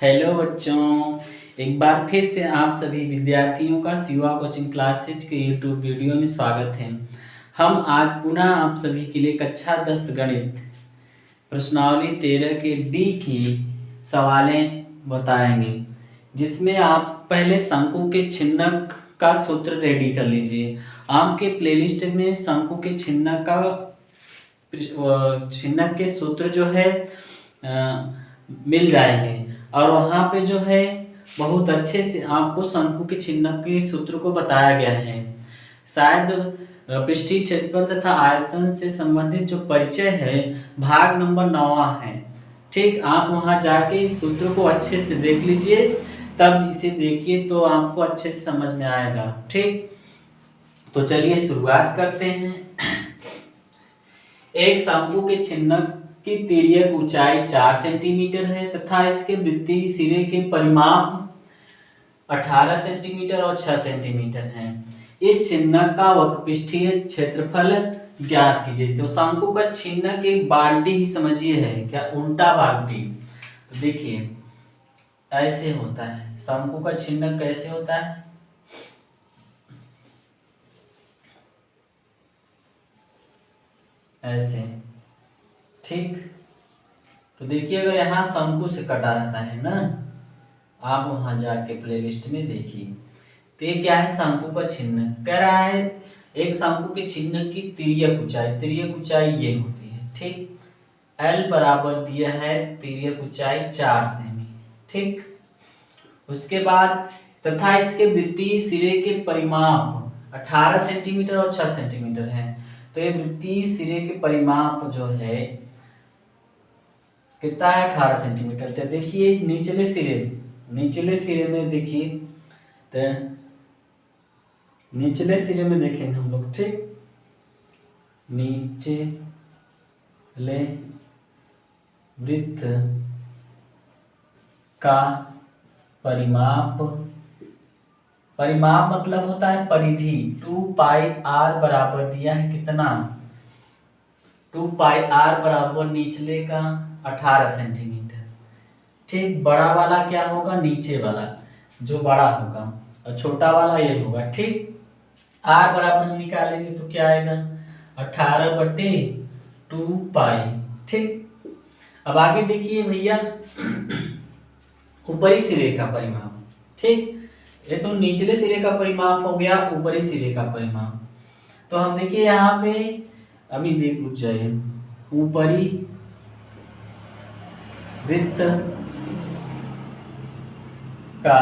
Hello बच्चों, एक बार फिर से आप सभी विद्यार्थियों का शिवा कोचिंग क्लासेज के यूट्यूब वीडियो में स्वागत है। हम आज पुनः आप सभी के लिए कक्षा 10 गणित प्रश्नावली 13 के डी की सवालें बताएंगे, जिसमें आप पहले शंकु के छिन्नक का सूत्र रेडी कर लीजिए। आपके प्लेलिस्ट में शंकु के छिन्नक के सूत्र जो है मिल जाएंगे और वहाँ पे जो है बहुत अच्छे से आपको शंकु के छिन्नक के सूत्र को बताया गया है। शायद पृष्ठीय क्षेत्रफल तथा आयतन से संबंधित जो परिचय है भाग नंबर 9 है। ठीक, आप वहाँ जाके इस सूत्र को अच्छे से देख लीजिए, तब इसे देखिए तो आपको अच्छे से समझ में आएगा। ठीक, तो चलिए शुरुआत करते हैं। एक शंकु के छिन्नक की तिर्यक ऊंचाई 4 सेंटीमीटर है तथा इसके वृत्तीय सिरे के परिमाप 18 सेंटीमीटर और 6 सेंटीमीटर है। इस छिन्नक का वक्रपृष्ठीय क्षेत्रफल ज्ञात कीजिए। तो शंकु का छिन्नक एक बाल्टी ही समझिए है, क्या उल्टा बाल्टी। तो देखिए ऐसे होता है शंकु का छिन्नक। कैसे होता है? ऐसे। ठीक, तो देखिए अगर यहाँ शंकु से कटा रहता है ना, आप वहां जाके प्लेलिस्ट में देखिए। तो ये क्या है? शंकु का छिन्नक कह रहा है। एक शंकु के छिन्नक की तिर्यक ऊंचाई ये होती है। ठीक, L बराबर दिया है तिर्यक ऊंचाई 4 सेमी। ठीक, उसके बाद तथा इसके वृत्तीय सिरे के परिमाप 18 सेंटीमीटर और 6 सेंटीमीटर है। तो ये वृत्तीय सिरे के परिमाप जो है कितना है? 18 सेंटीमीटर। तो देखिए निचले सिरे में देखिए, तो निचले सिरे में देखेंगे हम लोग। ठीक, नीचे ले वृत्त का परिमाप मतलब होता है परिधि। 2 पाई r बराबर दिया है कितना? 2 पाई r बराबर निचले का 18 सेंटीमीटर। ठीक, बड़ा वाला क्या होगा? नीचे वाला जो बड़ा होगा और छोटा वाला ये होगा। ठीक, r बराबर हम निकालेंगे तो क्या आएगा? 18/2 पाई। ठीक, अब आगे देखिए भैया ऊपरी सिरे का परिमाप। ठीक, ये तो निचले सिरे का परिमाप हो गया, ऊपरी सिरे का परिमाप। तो हम देखिए यहाँ पे अभी रुक जाइए। ऊपरी वृत्त का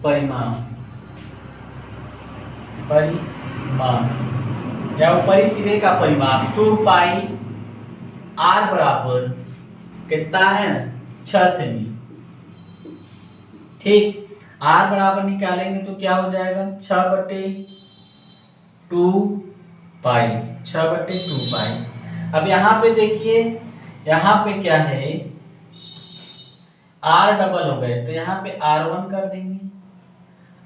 परिमाप या ऊपरी सिरे का परिमाप 2 पाई r बराबर कितना है? 6 सेमी। ठीक, r बराबर निकालेंगे तो क्या हो जाएगा? 6/2 पाई। 6/2 पाई। अब यहाँ पे देखिए, यहाँ पे क्या है? r डबल हो गए तो यहाँ पे r1 कर देंगे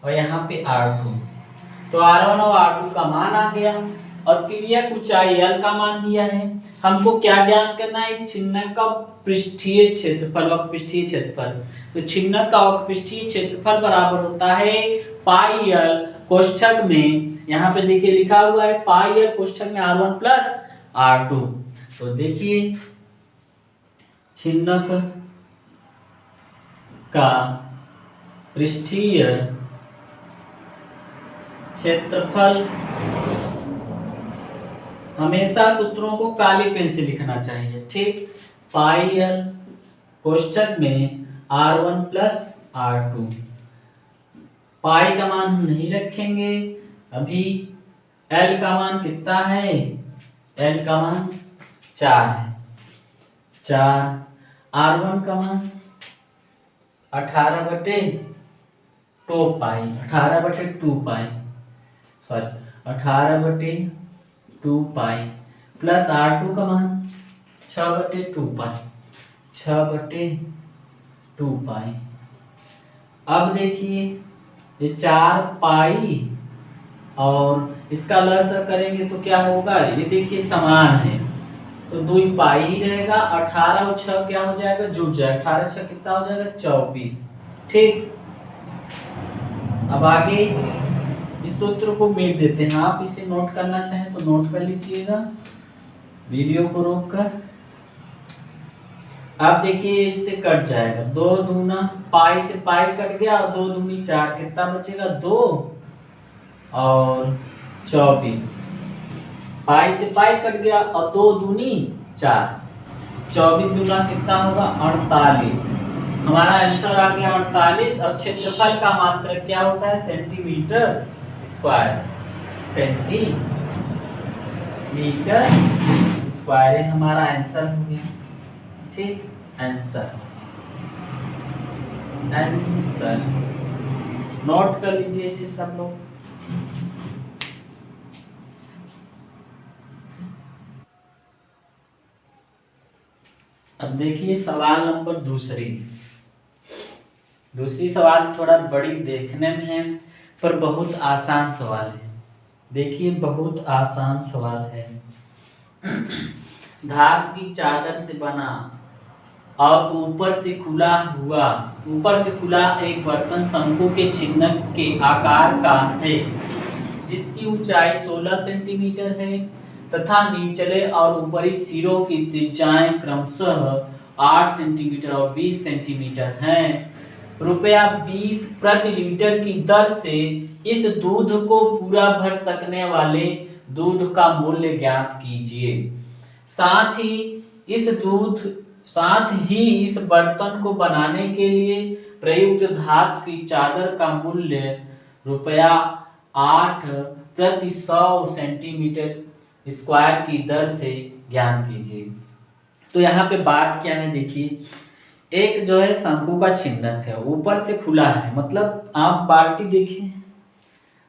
और यहाँ पे r2। तो r1 और r2 का मान आ गया और तिर्यक ऊंचाई l का मान दिया है। हमको क्या ज्ञात करना है? इस छिन्नक का पृष्ठीय क्षेत्रफल, वक्रपृष्ठीय क्षेत्रफल। तो छिन्नक का वक्रपृष्ठीय क्षेत्रफल बराबर होता है पाई l कोष्ठक में, यहाँ पे देखिए लिखा हुआ है पाई l कोष्ठक में r1 प्लस r2। तो देखिए छिन्नक का पृष्ठीय क्षेत्रफल, हमेशा सूत्रों को काली पेन से लिखना चाहिए। ठीक, पाई l कोष्ठक में r1 प्लस r2। पाई का मान हम नहीं रखेंगे अभी। l का मान कितना है? l का मान 4 है। 4। r1 का मान 18/2 पाई। 18/2 पाई, सॉरी 18/2 पाई प्लस r2 का मान 6/2 पाई। 6/2 पाई। अब देखिए ये 4 पाई और इसका लसागु करेंगे तो क्या होगा? ये देखिए समान है, तो 2 पाई ही रहेगा। 18 और 6 क्या हो जाएगा, जुड़ जाएगा। 18 6 कितना हो जाएगा, 24। ठीक, अब आगे इस सूत्र को मिट देते हैं। आप इसे नोट करना चाहें तो नोट कर लीजिएगा वीडियो को रोककर। अब देखिए इससे कट जाएगा, 2 दूना पाई से पाई कट गया और 2 दूनी 4, कितना बचेगा 2 और 24। पाई से पाई कट गया और 2 दूनी 4, 24 दूना कितना होगा 48। हमारा आंसर आ गया 48। और क्षेत्रफल का मात्रक क्या होता है, सेंटीमीटर स्क्वायर। सेंटीमीटर स्क्वायर हमारा आंसर हो गया। ठीक, आंसर आंसर नोट कर लीजिए इसे सब लोग। अब देखिए सवाल नंबर दूसरी सवाल थोड़ा बड़ी देखने में है पर बहुत आसान सवाल है। देखिए बहुत आसान सवाल है। धातु की चादर से बना और ऊपर से खुला एक बर्तन शंकु के चिन्ह के आकार का है, जिसकी ऊंचाई 16 सेंटीमीटर है तथा निचले और ऊपरी सिरों की त्रिज्याएं क्रमशः 8 सेंटीमीटर और 20 सेंटीमीटर हैं। रुपया 20 प्रति लीटर की दर से इस दूध को पूरा भर सकने वाले दूध का मूल्य ज्ञात कीजिए। साथ ही इस बर्तन को बनाने के लिए प्रयुक्त धातु की चादर का मूल्य रुपया 8 प्रति 100 सेंटीमीटर स्क्वायर की दर से ज्ञात कीजिए। तो यहाँ पे बात क्या है, देखिए एक जो है शंकु का छिन्नक है, ऊपर से खुला है, मतलब आप बाल्टी देखिए,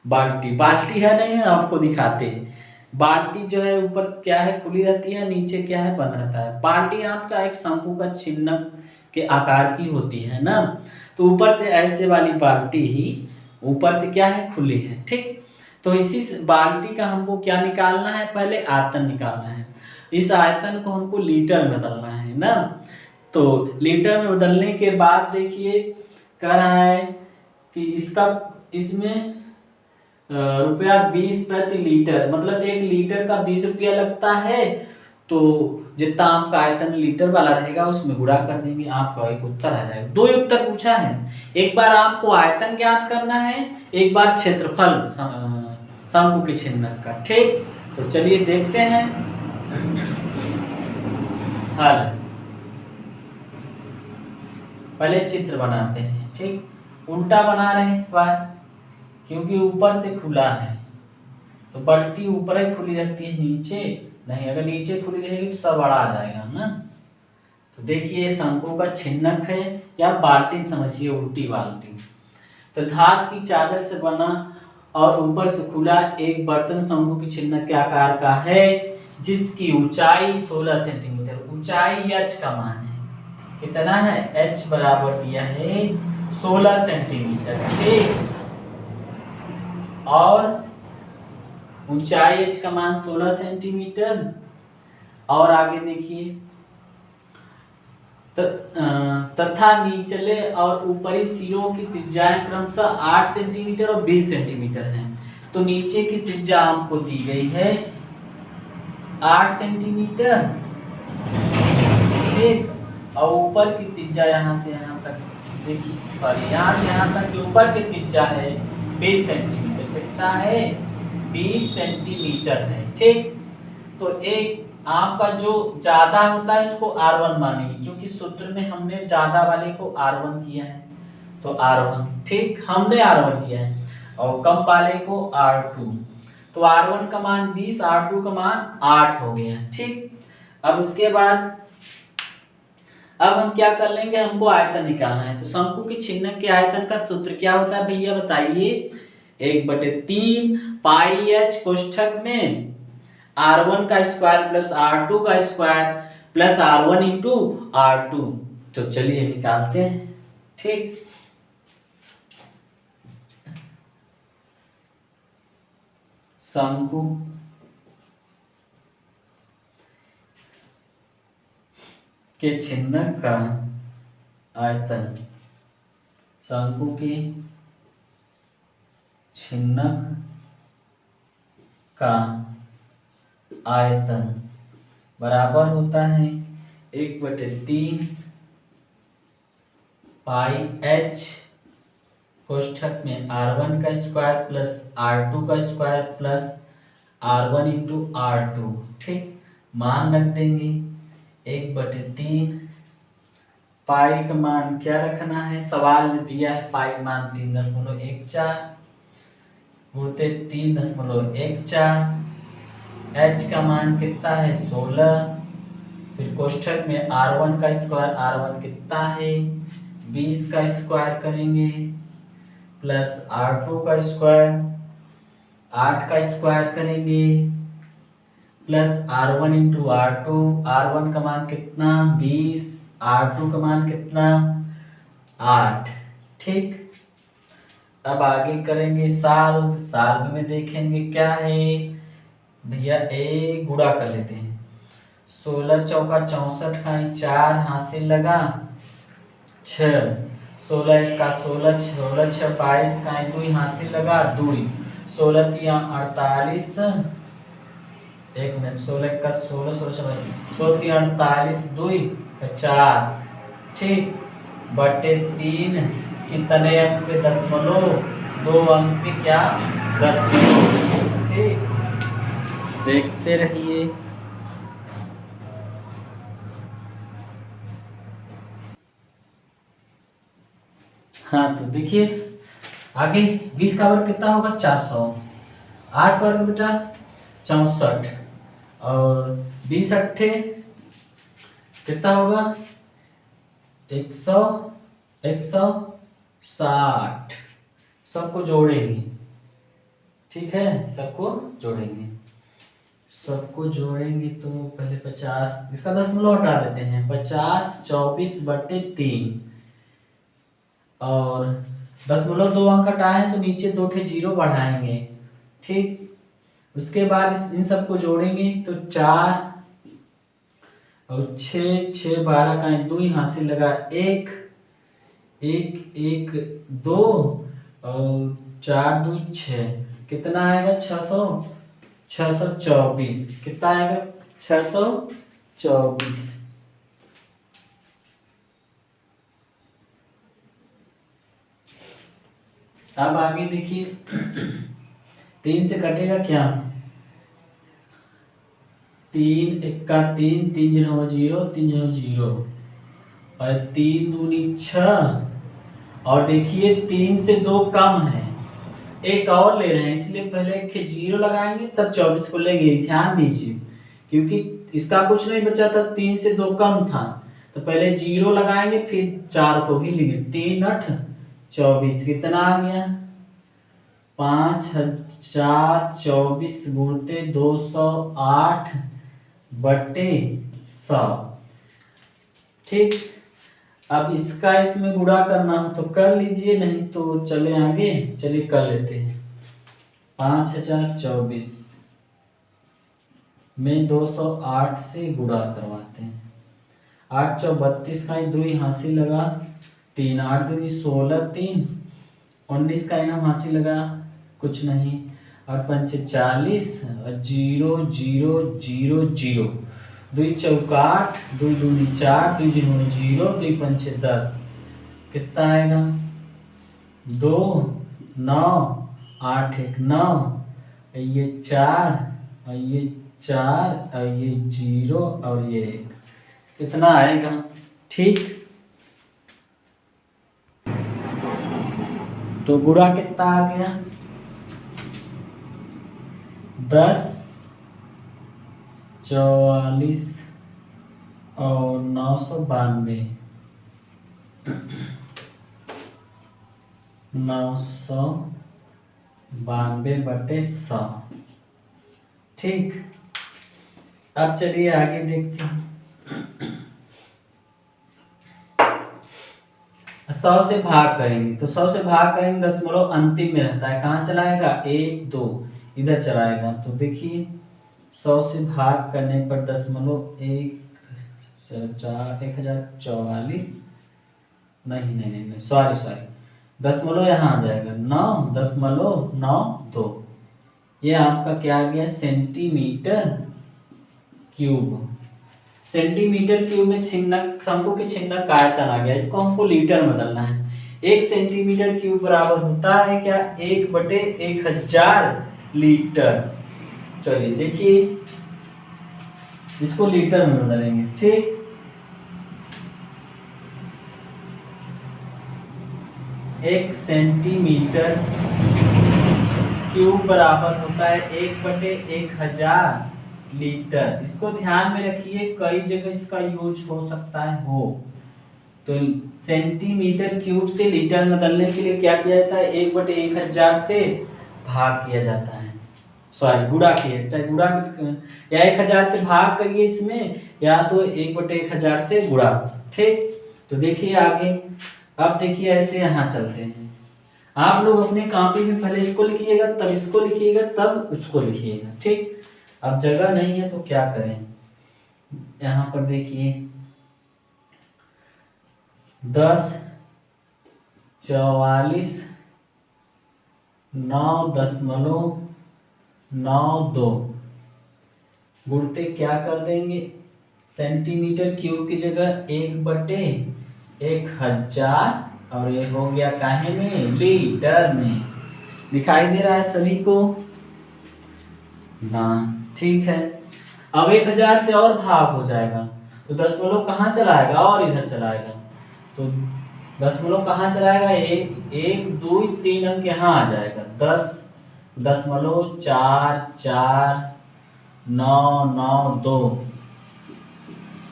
बाल्टी है नहीं है, आपको दिखाते हैं। बाल्टी जो है ऊपर क्या है, खुली रहती है, नीचे क्या है, बंद रहता है। बाल्टी आपका एक शंकु का छिन्नक के आकार की होती है ना, तो ऊपर से ऐसे वाली बाल्टी ही ऊपर से क्या है, खुली है। ठीक, तो इसी बाल्टी का हमको क्या निकालना है, पहले आयतन निकालना है। इस आयतन को हमको लीटर में बदलना है ना, तो लीटर में बदलने के बाद देखिए कह रहा है कि इसमें रुपया 20 प्रति लीटर, मतलब 1 लीटर का 20 रुपया लगता है। तो जितना आपका आयतन लीटर वाला रहेगा उसमें गुणा कर देंगे, आपका एक उत्तर आ जाएगा। 2 उत्तर पूछा है, एक बार आपको आयतन ज्ञात करना है, एक बार क्षेत्रफल शंकु के छिन्नक का। ठीक, तो चलिए देखते हैं हल। पहले चित्र बनाते हैं। ठीक, उल्टा बना रहे हैं इस बार, क्योंकि ऊपर से खुला है तो बाल्टी ऊपर ही खुली रहती है, नीचे नहीं। अगर नीचे खुली रहेगी तो सब बड़ा आ जाएगा ना। तो देखिए शंकु का छिन्नक है, या बाल्टी समझिए, उल्टी बाल्टी। तो धातु की चादर से बना और ऊपर से खुला एक बर्तन शंकु के छिन्नक के आकार का है, जिसकी ऊंचाई 16 सेंटीमीटर। ऊंचाई h का मान है, कितना है, h बराबर दिया है 16 सेंटीमीटर। ठीक, और ऊंचाई h का मान 16 सेंटीमीटर। और आगे देखिए तथा निचले और ऊपरी सिरों की त्रिज्याएं क्रमशः 8 सेंटीमीटर और 20 सेंटीमीटर हैं। तो नीचे की त्रिज्या आपको दी गई है 8 सेंटीमीटर। ठीक, और ऊपर की त्रिज्या यहाँ से यहाँ तक, देखिए सॉरी, यहाँ से यहाँ तक के ऊपर की त्रिज्या है 20 सेंटीमीटर। कितना है, 20 सेंटीमीटर है। ठीक, तो एक आपका जो ज्यादा होता है उसको R1 मानेंगे, क्योंकि सूत्र में हमने ज्यादा वाले को R1 किया है, तो R1। ठीक, हमने R1 किया है, और कम वाले को R2। तो R1 का मान 20, R2 का मान 8 हो गया। ठीक, अब उसके बाद अब हम क्या कर लेंगे, हमको आयतन निकालना है। तो शंकु के छिन्नक के आयतन का सूत्र क्या होता है भैया, बताइए। 1/3 पाई h कोष्ठक में R1 का स्क्वायर प्लस R2 का square plus R1 into R2। तो चलिए निकालते हैं। ठीक, शंकु के छिन्नक का आयतन, शंकु के छिन्नक का आयतन बराबर होता है 1/3 पाई h कोष्ठक में r1 का स्क्वायर प्लस r2 का square plus r1 into r2। ठीक, मान रख देंगे 1/3। पाई का मान क्या रखना है, सवाल में दिया है पाई का मान 3.14 गुणित 3.14। h का मान कितना है 16। फिर कोष्ठक में r1 का स्क्वायर, r1 कितना है 20 का स्क्वायर करेंगे प्लस r2 का स्क्वायर 8 का स्क्वायर करेंगे plus r1 into r2। r1 का मान कितना 20, r2 का मान कितना 8। ठीक, अब आगे करेंगे साल में देखेंगे क्या है भैया, ए गुणा कर लेते हैं। 16 चौका 64 का 4 हासिल लगा 6, 16 का 16, 16 6 22 का 2 हासिल लगा 2, 16 3 48, 1 मिनट, 16 का 16, 16 16 3 48 2 50। ठीक, बटे 3 कितने अंक पे दशमलव, 2 अंक पे क्या दशमलव। ठीक, देखते रहिए। हाँ तो देखिए आगे 20 का वर्ग कितना होगा 400, 8 का वर्ग बेटा 64 और 20 अट्ठे कितना होगा 100, 160। सबको जोड़ेंगे, ठीक है, सबको जोड़ेंगे तो पहले 50, इसका दशमलव हटा देते हैं, 50 24/3 और दशमलव 2 अंक हटाए हैं तो नीचे 2 ठे जीरो बढ़ाएंगे। ठीक, उसके बाद इन सबको जोड़ेंगे तो 4 और 6 6 12 का 2 हासिल लगा 1 1 1 2 और 4 2 6, कितना आएगा 624। कितना आएगा 624। अब आगे देखिए 3 से कटेगा क्या, 3 1 3, 3 0 0, 3 0 0 और 3 दूनी 6 और देखिए 3 से 2 कम है, एक और ले रहे हैं इसलिए पहले एक जीरो लगाएंगे तब 24 को लेंगे। ध्यान दीजिए क्योंकि इसका कुछ नहीं बचा था, 3 से 2 कम था तो पहले जीरो लगाएंगे फिर 4 को भी लेंगे। 3 8 24 कितना आ गया 5024 गुणते 208/100। ठीक, अब इसका इसमें गुणा करना हो तो कर लीजिए, नहीं तो चले आगे, चलिए कर लेते हैं। 5024 में 208 से गुणा करवाते हैं। 8 चौ 32 का 2 हासिल लगा 3, 8 दूनी 16, 3 19 का इनाम हासिल लगा कुछ नहीं और 5 40 और 0 0 0 0, 2 चौका 8, 2 दूनी 4, 2 0 0, 2 5 10, कितना आएगा 2 9 8 1 9, ये 4 और ये 4 और ये 0 और ये 1, कितना आएगा। ठीक, तो गुणा कितना आ गया 10 44 और 992, 992/100। ठीक, अब चलिए आगे देखते हैं। 100 से भाग करेंगे तो 100 से भाग करेंगे, दशमलव अंतिम में रहता है, कहाँ चलाएगा 1 2 इधर चलाएगा। तो देखिए 100 से भाग करने पर दशमलव 1 चार 1044, नहीं, सॉरी, दशमलव यहाँ आ जाएगा 9.92। ये आपका क्या आ गया, सेंटीमीटर क्यूब। सेंटीमीटर क्यूब में छिन्नक, शंकु के छिन्नक का आयतन आ गया। इसको हमको लीटर में बदलना है। 1 सेंटीमीटर क्यूब बराबर होता है क्या, 1/1000 लीटर। चलिए देखिए, इसको लीटर में बदलेंगे, ठीक। एक सेंटीमीटर क्यूब बराबर होता है 1/1000 लीटर। इसको ध्यान में रखिए, कई जगह इसका यूज हो सकता है हो। तो सेंटीमीटर क्यूब से लीटर में बदलने के लिए क्या किया जाता है, 1/1000 से भाग किया जाता है, सॉरी गुणा किया, चाहे गुणा या 1000 से भाग करिए इसमें, या तो 1/1000 से गुणा, ठीक। तो देखिए आगे, अब देखिए ऐसे यहाँ चलते हैं। आप लोग अपने कॉपी में पहले इसको लिखिएगा, तब इसको लिखिएगा, तब उसको लिखिएगा, ठीक। अब जगह नहीं है तो क्या करें, यहाँ पर देखिए 1044 9.92 गुणते क्या कर देंगे, सेंटीमीटर क्यूब की जगह 1/1000, और ये हो गया काहे में, लीटर में। दिखाई दे रहा है सभी को ना, ठीक है। अब 1000 से और भाग हो जाएगा तो दशमलव कहाँ चलाएगा, और इधर चलाएगा, तो दशमलव कहाँ चलाएगा, 1 2 3 अंक यहाँ आ जाएगा, 10.449992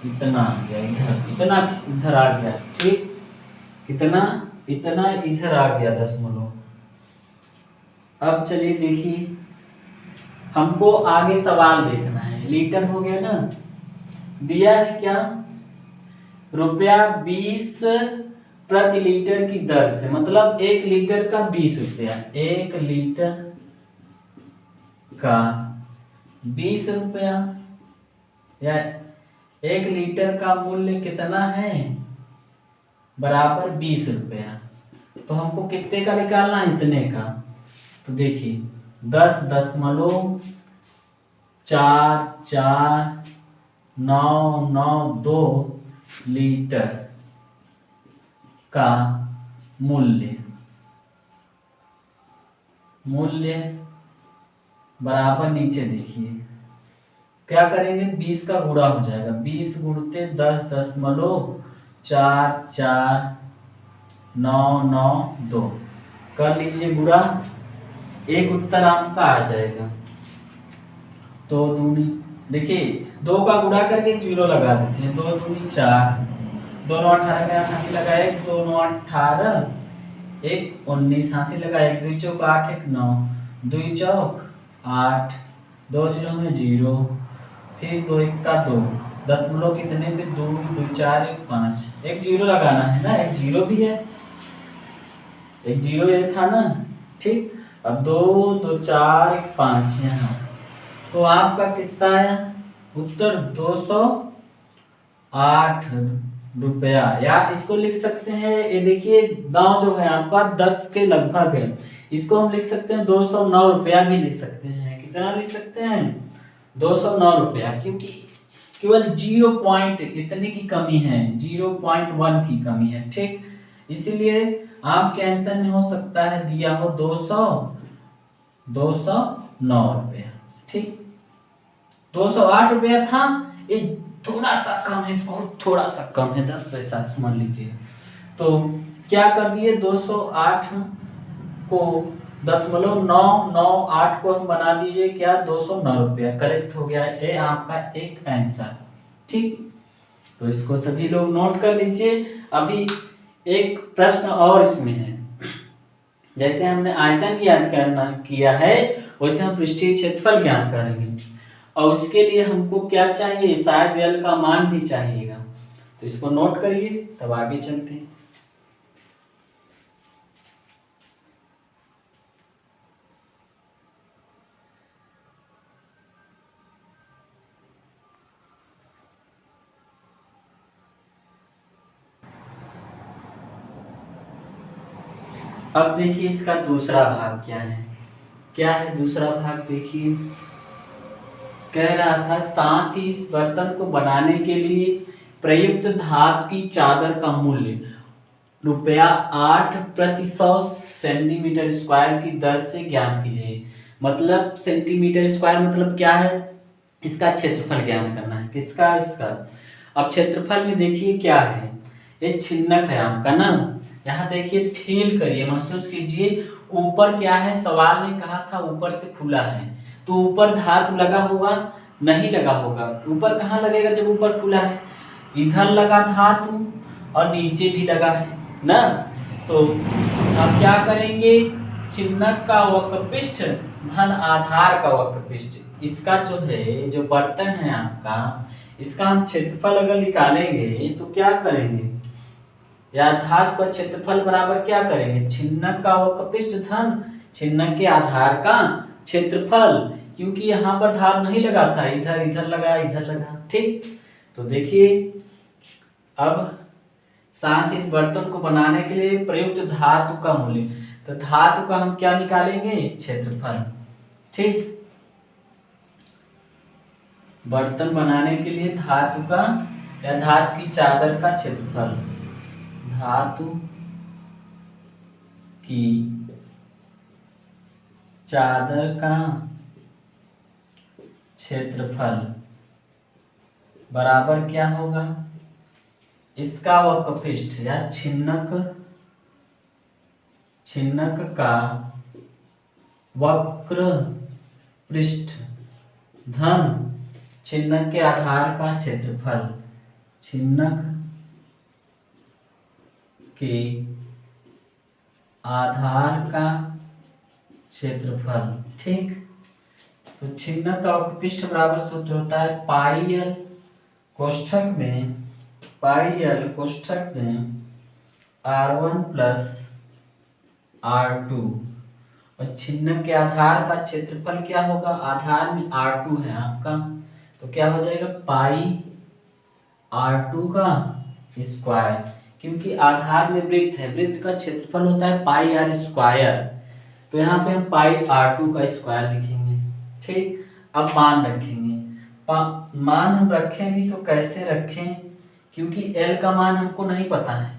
इतना आ गया इधर, इतना इधर आ गया, ठीक। कितना, इतना इधर आ गया दशमलव। अब चलिए देखिए, हमको आगे सवाल देखना है। लीटर हो गया ना, दिया है क्या, ₹20 प्रति लीटर की दर से, मतलब 1 लीटर का 20 रुपया, 1 लीटर का 20 रुपया, या 1 लीटर का मूल्य कितना है, बराबर 20 रुपया। तो हमको कितने का निकालना है, इतने का। तो देखिए 10.449992 लीटर का मूल्य बराबर, नीचे देखिए क्या करेंगे, 20 का गुणा हो जाएगा, 20 गुणते 10.449992 कर लीजिए गुणा, एक उत्तर आपका आ जाएगा। तो दूनी, देखिए 2 का गुणा करके 0 लगा देते हैं, 2 दूनी 4, 2 9 18 का 88 लगा, 1 2 9 18, 1 19 88 लगा, 1 2 चौक 8 1 9, 2 चौक 8, 2 0 में 0, फिर 2 1 का 2, दशमलव कितने पे, 2 2 4 1 5, एक 0 लगाना है ना, एक 0 भी है, एक 0 ये था ना, ठीक। अब 2 2 4 1 5 यहाँ, तो आपका कितना है उत्तर, 208 रुपया। या इसको लिख सकते हैं, ये देखिए 9 जो है आपका 10 के लगभग है, इसको हम लिख सकते हैं 209 रुपया भी लिख सकते हैं। कितना लिख सकते हैं, 209 रुपया, क्योंकि केवल 0 पॉइंट इतने की कमी है, 0.1 की कमी है, ठीक। इसीलिए आपके आंसर में हो सकता है दिया हो 209 रुपया, ठीक। 208 रुपया था, ये थोड़ा सा कम है, बहुत थोड़ा सा कम है, 10 पैसा समझ लीजिए। तो क्या कर दिए, 208 को 0.998 को हम बना दीजिए क्या, 209 रुपया, करेक्ट हो गया ये आपका एक आंसर, ठीक। तो इसको सभी लोग नोट कर लीजिए। अभी एक प्रश्न और इसमें है, जैसे हमने आयतन ज्ञात करना किया है, वैसे हम पृष्ठीय क्षेत्रफल ज्ञात करेंगे, और उसके लिए हमको क्या चाहिए, शायद एल का मान भी चाहिएगा। तो इसको नोट करिए, तब आगे चलते हैं। अब देखिए इसका दूसरा भाग क्या है। क्या है दूसरा भाग, देखिए कह रहा था साथ ही इस बर्तन को बनाने के लिए प्रयुक्त धातु की चादर का मूल्य ₹8 प्रति 100 सेंटीमीटर स्क्वायर की दर से ज्ञात कीजिए। मतलब सेंटीमीटर स्क्वायर मतलब क्या है, इसका क्षेत्रफल ज्ञात करना है। किसका, इसका। अब क्षेत्रफल में देखिए क्या है, ये छिन्नक है आपका ना। यहाँ देखिए फील करिए, महसूस कीजिए। ऊपर क्या है, सवाल ने कहा था ऊपर से खुला है, तो ऊपर धातु लगा होगा, नहीं लगा होगा। ऊपर कहाँ लगेगा जब ऊपर खुला है, इधर लगा धातु और नीचे भी लगा है ना। तो अब क्या करेंगे, छिन्नक का वक्रपृष्ठ धन आधार का वक्रपृष्ठ, इसका जो है, जो बर्तन है आपका, इसका हम क्षेत्रफल अगर निकालेंगे तो क्या करेंगे, या धातु का क्षेत्रफल बराबर क्या करेंगे, छिन्नक का वक्रपृष्ठ धन छिन्नक के आधार का क्षेत्रफल। क्योंकि यहाँ पर धातु नहीं लगा था, इधर इधर लगा, इधर लगा। ठीक, तो देखिए अब साथ इस बर्तन को बनाने के लिए प्रयुक्त धातु का मूल्य, तो धातु का हम क्या निकालेंगे, क्षेत्रफल। ठीक, बर्तन बनाने के लिए धातु का या धातु की चादर का क्षेत्रफल, धातु की चादर का क्षेत्रफल बराबर क्या होगा, इसका वक्रपृष्ठ या छिन्नक का वक्र पृष्ठ धन छिन्नक के आधार का क्षेत्रफल, छिन्नक के आधार का क्षेत्रफल। ठीक, तो छिन्नक का वक्रपृष्ठ बराबर सूत्र होता है पाई एल कोष्ठक में R1 प्लस R2, और छिन्नक के आधार का क्षेत्रफल क्या होगा, आधार में R2 है आपका, तो क्या हो जाएगा पाई R2 का स्क्वायर। क्योंकि आधार में वृत्त है, वृत्त का क्षेत्रफल होता है पाई R स्क्वायर, तो यहाँ पे हम पाई R2 का स्क्वायर लिखेंगे। ठीक, अब मान रखेंगे, मान हम रखें भी तो कैसे रखें, क्योंकि L का मान हमको नहीं पता है।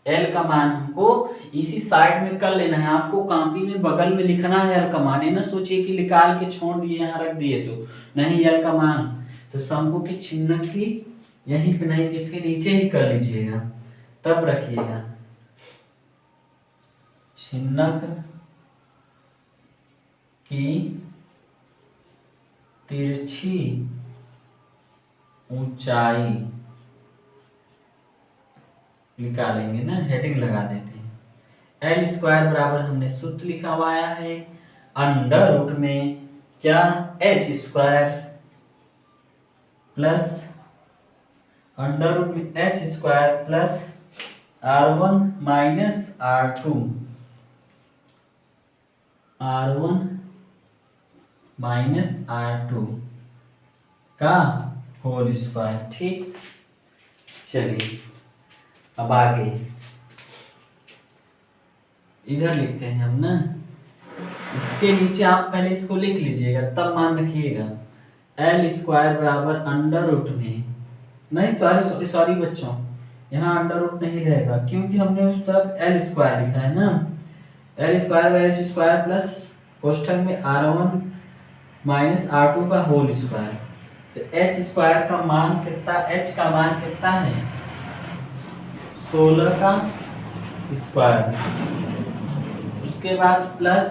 L का मान हमको इसी साइड में कर लेना है, आपको कॉपी में बगल में लिखना है L का मान। ये ना सोचिए कि निकाल के छोड़ दिए यहाँ रख दिए, तो नहीं, L का मान तो शंकु की छिन्नक की यहीं पे नहीं, इसके नीचे ही कर लीजिएगा, तब रखिएगा। छिन्नक की तिरछी ऊंचाई निकालेंगे ना, हेडिंग लगा देते हैं। L स्क्वायर बराबर हमने सूत्र लिखा हुआ है अंडर रूट में क्या, H square plus under root में H square plus R1 minus R2 का होल स्क्वायर। ठीक, चलिए अब आगे इधर लिखते हैं हम ना, इसके नीचे आप पहले इसको लिख लीजिएगा तब मान रखिएगा। L स्क्वायर बराबर अंडर रूट में, नहीं सॉरी बच्चों, यहाँ अंडर रूट नहीं रहेगा क्योंकि हमने उस तरफ L स्क्वायर लिखा है ना। L square H square plus कोष्ठक में R1 माइनस R2 का होल स्क्वायर, तो H स्क्वायर का मान कितना, H का मान कितना है 16 का स्क्वायर, उसके बाद प्लस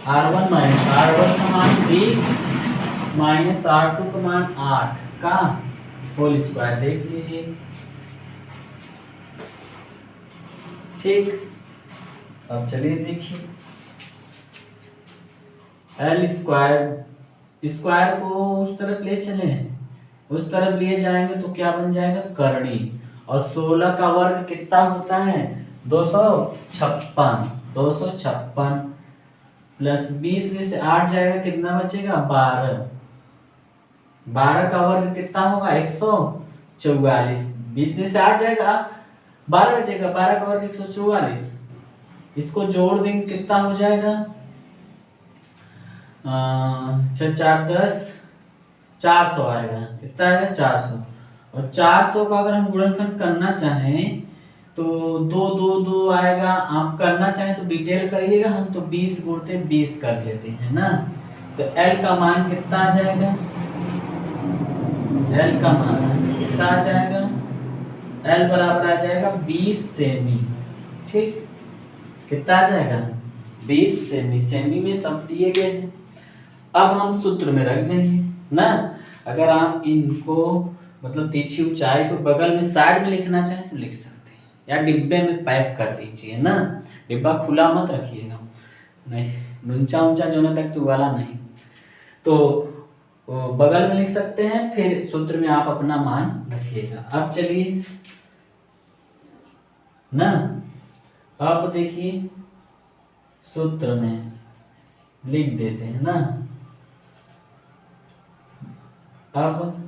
R1 का मान 20 माइनस R2 का मान 8 का होल स्क्वायर, देख लीजिए। ठीक, अब चलिए देखिए L स्क्वायर को उस तरफ ले चले, उस तरफ लिए जाएंगे तो क्या बन जाएगा करणी, और 16 का वर्ग कितना होता है 256 प्लस 20 में से 8 जाएगा, कितना बचेगा 12 का वर्ग कितना होगा 144, 20 में से 8 जाएगा 12 बचेगा, 12 का वर्ग 144, इसको जोड़ देंगे कितना हो जाएगा, 6×4=10, 400 आएगा। कितना आएगा, 400। और 400 का अगर हम गुणनखंड करना चाहें तो 2 2 2 आएगा। आप करना चाहें तो डिटेल करिएगा, हम तो 20 गुणते 20 कर लेते हैं ना। तो L का मान कितना आ जाएगा, L का मान कितना आ जाएगा, L बराबर आ जाएगा 20 सेमी। ठीक, कितना आ जाएगा, 20 सेमी। सेमी में सब दिए गए हैं। अब हम सूत्र में रख देंगे ना। अगर आप इनको मतलब तिरछी ऊंचाई को बगल में साइड में लिखना चाहें तो लिख सकते हैं, या डिब्बे में पैक कर दीजिए ना। डिब्बा खुला मत रखिएगा, नहीं ऊंचा ऊंचा जो ना तक तो वाला नहीं, तो बगल में लिख सकते हैं। फिर सूत्र में आप अपना मान रखिएगा। अब चलिए ना, अब देखिए सूत्र में लिख देते हैं ना। अब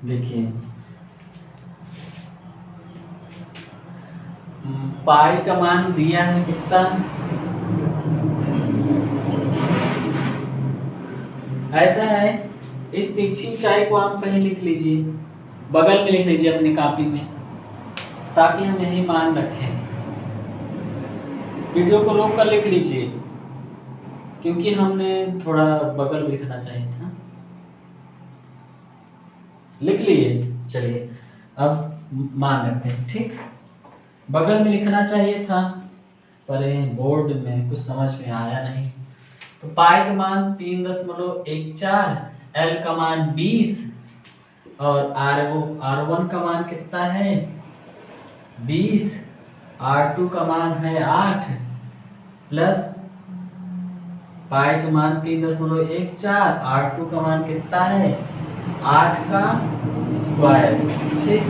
देखिए पाई का मान दिया है कितना, ऐसा है। इस तिरछी ऊंचाई को आप कहीं लिख लीजिए, बगल में लिख लीजिए अपनी कॉपी में, ताकि हम यही मान रखें। वीडियो को रोक कर लिख लीजिए, क्योंकि हमने थोड़ा बगल में लिखना चाहिए था। लिख लिए, चलिए अब मान रखते हैं। ठीक, बगल में लिखना चाहिए था पर बोर्ड में कुछ समझ में आया नहीं। तो पाई का मान 3.14, L का मान 20 और R1 का मान कितना है 20, R2 का मान है 8 प्लस पाई का मान 3.14, R2 का मान कितना है 8 का स्क्वायर। ठीक,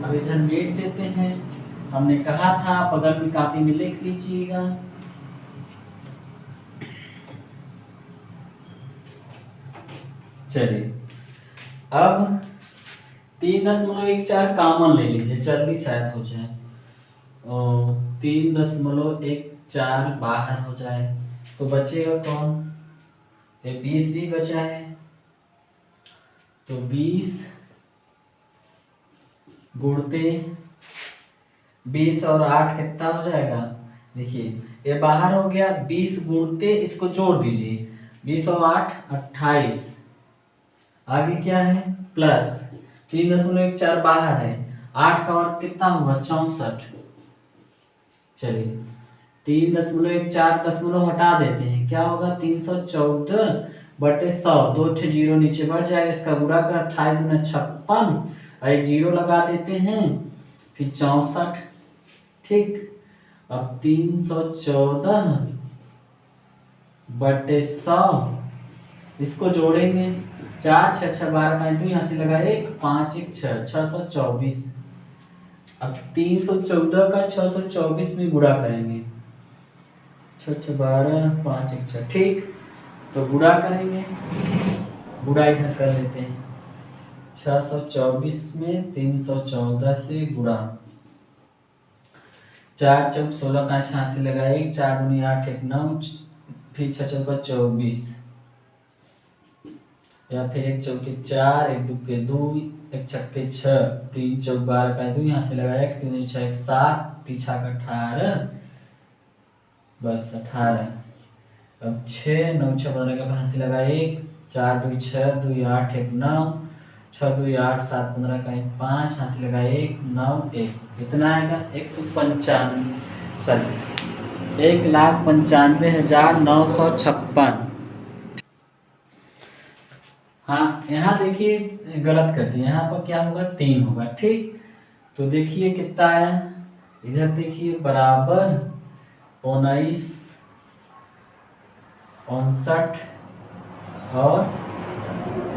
अब इधर मिट देते हैं। हमने कहा था बगल में कॉपी में लिख लीजिएगा। चलिए अब 3.14 कॉमन ले लीजिए, जल्दी शायद हो जाए। 3.14 बाहर हो जाए तो बचेगा कौन, ये 20 भी बचा है। तो 20 गुणते 20 और 8 कितना हो जाएगा, देखिए ये बाहर हो गया। 20 गुणते इसको जोड़ दीजिए, 20 और 8 28, आगे क्या है प्लस 3.14 बाहर है, 8 का वर्ग कितना होगा 64। चलिए 3.14 दशमलव हटा देते हैं, क्या होगा 314/100, 2 जीरो नीचे बढ़ जाएगा। इसका गुणा कर 28 × 56, एक जीरो लगा देते हैं, फिर 64। ठीक, अब 314/100 इसको जोड़ेंगे, 4 6 6 12 का यहाँ से लगा 1 5 1 6 624। अब 314 का 624 में गुणा करेंगे, 6 6 12 5 1 6। ठीक, तो गुणा करेंगे, गुणा इधर कर लेते हैं। 624 में 314 से गुणा, 4 चौक 16 का 86 लगाए, 4 दूनी 8 1 9, फिर 6 चौका 24, या फिर 1 चौके 4 1 दूके 2 1 छक्के 6, 3 चौक 12 का 2, यहाँ से लगाया 1 3 6 1 7, 3 छक्का 18, बस 18। अब 6 9 6 15 का यहाँ से लगा 1 4 2 6 2 8 1 9, 6 2 8 7 15 का 1 5, यहाँ से लगा 1 9 1, कितना आएगा 195, सॉरी 1,95,956। हाँ यहाँ देखिए गलत कर दिए, यहाँ पर क्या होगा 3 होगा। ठीक, तो देखिए कितना आया, इधर देखिए बराबर 19 59 और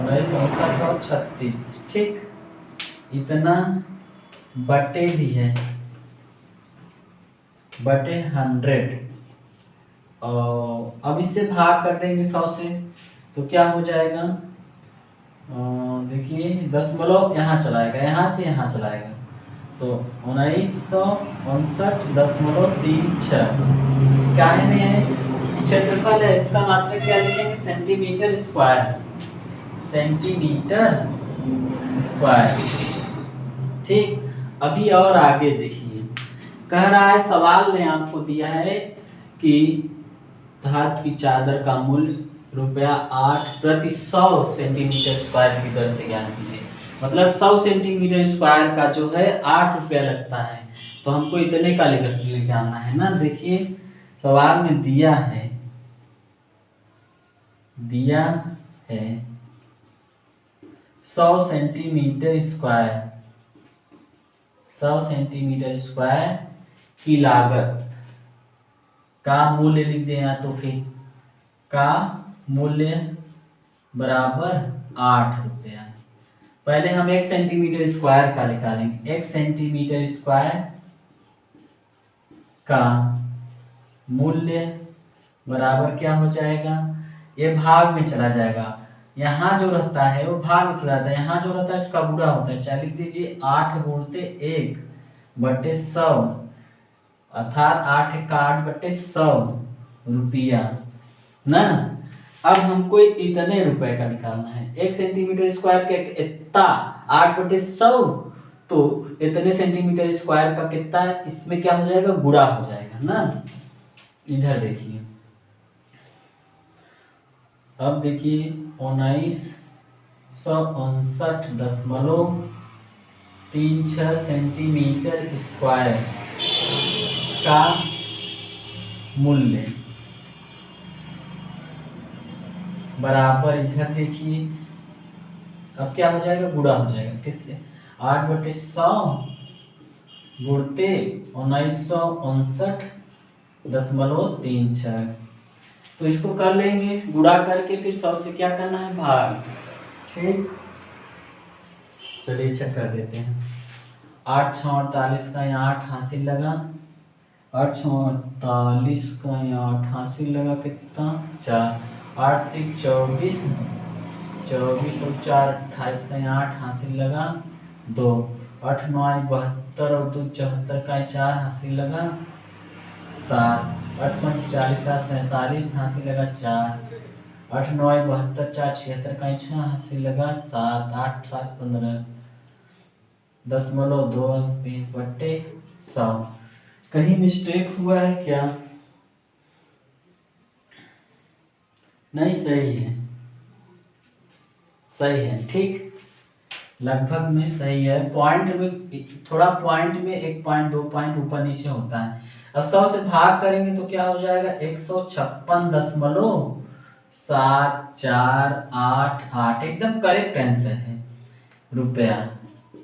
19 59 और 36। ठीक, इतना बटे भी है, बटे 100। और अब इससे भाग कर देंगे 100 से, तो क्या हो जाएगा, देखिए दशमलव यहाँ चलाएगा, यहाँ से यहाँ चलाएगा, तो 1959.36 क्या है क्षेत्रफल है, इसका मात्रक क्या लिखेंगे सेंटीमीटर स्क्वायर, सेंटीमीटर स्क्वायर। ठीक, अभी और आगे देखिए, कह रहा है सवाल ने आपको दिया है कि धातु की चादर का मूल्य ₹8 प्रति 100 सेंटीमीटर स्क्वायर की दर से ज्ञात कीजिए। मतलब 100 सेंटीमीटर स्क्वायर का जो है 8 रुपया लगता है, तो हमको इतने का लेके आना है ना। देखिए सवाल में दिया है 100 सेंटीमीटर स्क्वायर, 100 सेंटीमीटर स्क्वायर की लागत का मूल्य लिख दें, या तो फिर का मूल्य बराबर 8 रुपया। पहले हम 1 सेंटीमीटर स्क्वायर का निकालेंगे। 1 सेंटीमीटर स्क्वायर का मूल्य बराबर क्या हो जाएगा, ये भाग में चला जाएगा, यहाँ जो रहता है वो भाग में चला जाता है, यहाँ जो रहता है उसका गुणा होता है। चाहे लिख दीजिए 8 गुणते 1/100, अर्थात 8 का 8/100 रुपया ना। अब हमको इतने रुपए का निकालना है। 1 सेंटीमीटर स्क्वायर के इतना 8/100, तो इतने सेंटीमीटर स्क्वायर का कितना है, इसमें क्या हो जाएगा गुणा हो जाएगा ना। इधर देखिए, अब देखिए 1959.36 सेंटीमीटर स्क्वायर का मूल्य बराबर, इधर देखिए अब क्या हो जाएगा गुणा हो जाएगा किससे, 8/100 गुणते 1959.36। तो इसको कर लेंगे गुणा करके, फिर 100 से क्या करना है भाग। ठीक, चलिए चेक कर देते हैं। 8 6 48 का यहाँ 8 हासिल लगा, 8 6 48 का यहाँ 8 हासिल लगा, कितना 4, 8 3 24, 24 और 4 28 का यहाँ 8 हासिल लगा 2, 8 9 72 और 2 74 का 4 हासिल लगा 7, 8 5 40 7 47 हासिल लगा 4, 8 9 72 4 76 का 6 हासिल लगा 7, 8 7 15 .2 कहीं मिस्टेक हुआ है क्या? नहीं, सही है, सही है। ठीक, लगभग में सही है। पॉइंट में थोड़ा, पॉइंट में 1 पॉइंट 2 पॉइंट ऊपर नीचे होता है। 100 से भाग करेंगे तो क्या हो जाएगा 156.748, एकदम करेक्ट आंसर है रुपया।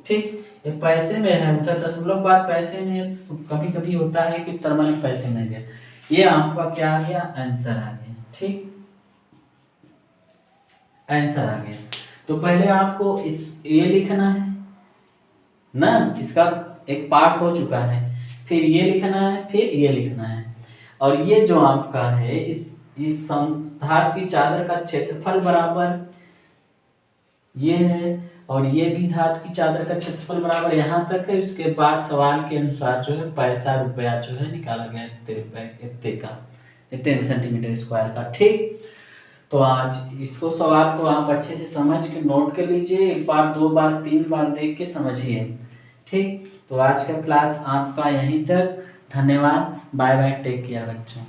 ठीक, ये पैसे में है, उधर दशमलव बाद पैसे में है, तो कभी कभी होता है कि उत्तर में पैसे नहीं गए। ये आपका क्या आ गया, आंसर आ गया। ठीक, आंसर आ गया। तो पहले आपको ये लिखना है ना, इसका एक पार्ट हो चुका है, फिर ये लिखना है, फिर ये लिखना है, और ये जो आपका है इस धातु की चादर का क्षेत्रफल बराबर ये है, और ये भी धातु की चादर का क्षेत्रफल बराबर यहाँ तक है। उसके बाद सवाल के अनुसार जो है पैसा रुपया जो है निकाला गया इतने रुपए, इतने का, इतने सेंटीमीटर स्क्वायर का। ठीक, तो आज इसको सवाल को आप अच्छे से समझ के नोट कर लीजिए, 1 बार 2 बार 3 बार देख के समझिए। ठीक, तो आज का क्लास आपका यहीं तक। धन्यवाद, बाय बाय, टेक केयर बच्चों।